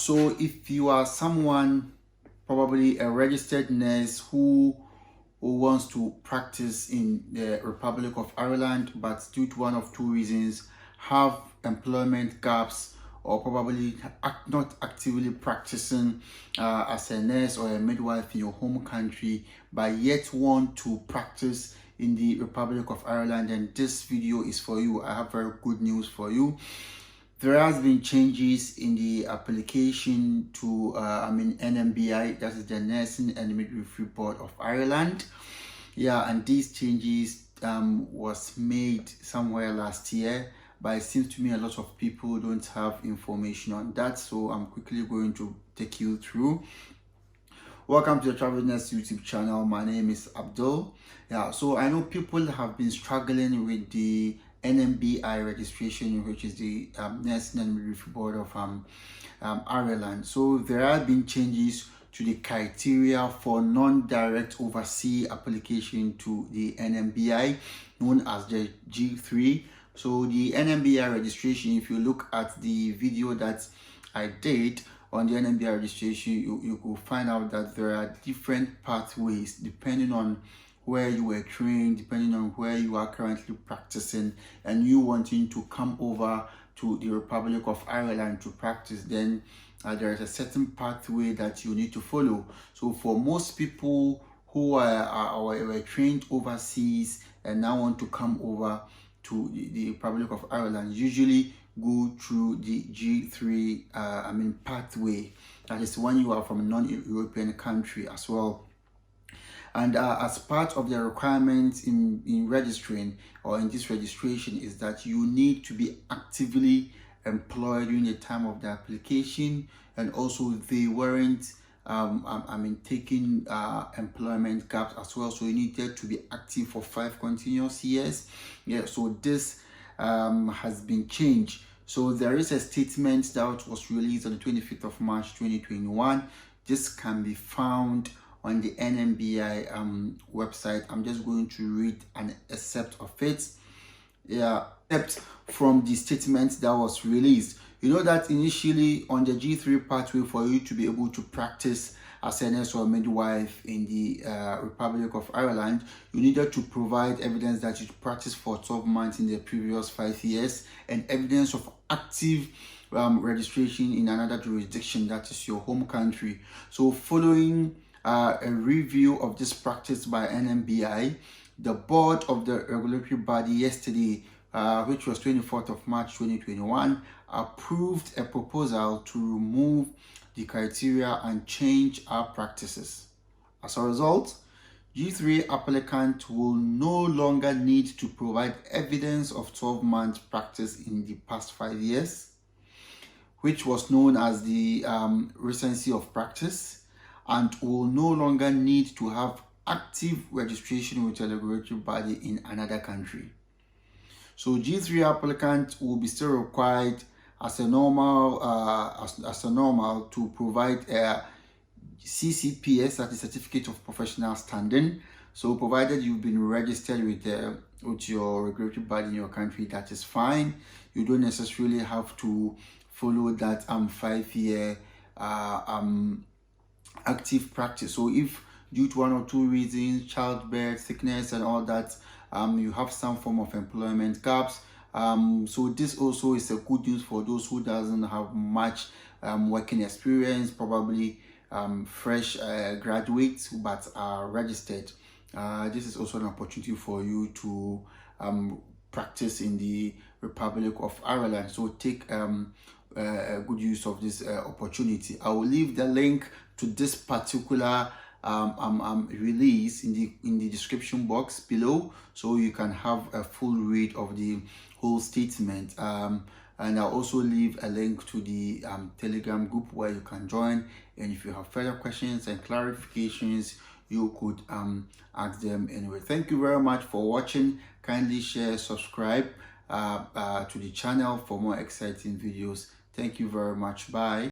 So if you are someone, probably a registered nurse who wants to practice in the Republic of Ireland, but due to one of two reasons, have employment gaps, or probably not actively practicing as a nurse or a midwife in your home country, but yet want to practice in the Republic of Ireland, and this video is for you. I have very good news for you. There has been changes in the application to NMBI, that is the Nursing and Midwifery Board of Ireland. Yeah, and these changes was made somewhere last year, but it seems to me a lot of people don't have information on that, so I'm quickly going to take you through. Welcome to the Travel Nurse YouTube channel. My name is Abdul. Yeah, so I know people have been struggling with the NMBI registration, which is the Nursing and Midwifery Board of Ireland. So there have been changes to the criteria for non-direct overseas application to the NMBI, known as the G3. So the NMBI registration, if you look at the video that I did on the NMBI registration, you will find out that there are different pathways depending on where you were trained, depending on where you are currently practicing, and you wanting to come over to the Republic of Ireland to practice, then there is a certain pathway that you need to follow. So for most people who were trained overseas and now want to come over to the Republic of Ireland, usually go through the G3 pathway. That is when you are from a non-European country as well. And as part of the requirements in registering or in this registration is that you need to be actively employed during the time of the application, and also they weren't taking employment gaps as well, so you needed to be active for 5 continuous years. Yeah, so this has been changed. So there is a statement that was released on the 25th of March 2021. This can be found on the NMBI website. I'm just going to read an excerpt of it. Yeah, except from the statement that was released. You know that initially on the G3 pathway, for you to be able to practice as a nurse or midwife in the Republic of Ireland, you needed to provide evidence that you practiced for 12 months in the previous 5 years, and evidence of active registration in another jurisdiction, that is your home country. So following a review of this practice by NMBI, the board of the regulatory body yesterday, which was 24th of March 2021, approved a proposal to remove the criteria and change our practices. As a result, G3 applicants will no longer need to provide evidence of 12 months practice in the past 5 years, which was known as the Recency of Practice, and will no longer need to have active registration with a regulatory body in another country. So G3 applicants will be still required as a normal to provide a CCPS, that is Certificate of Professional Standing. So provided you've been registered with your regulatory body in your country, that is fine. You don't necessarily have to follow that 5-year active practice. So if due to one or two reasons, childbirth, sickness and all that, you have some form of employment gaps, so this also is a good news for those who doesn't have much working experience, probably fresh graduates but are registered. This is also an opportunity for you to practice in the Republic of Ireland, so take good use of this opportunity. I will leave the link to this particular release in the description box below, so you can have a full read of the whole statement, and I'll also leave a link to the Telegram group where you can join, and if you have further questions and clarifications, you could ask them anyway. Thank you very much for watching. Kindly share, subscribe to the channel for more exciting videos. Thank you very much. Bye.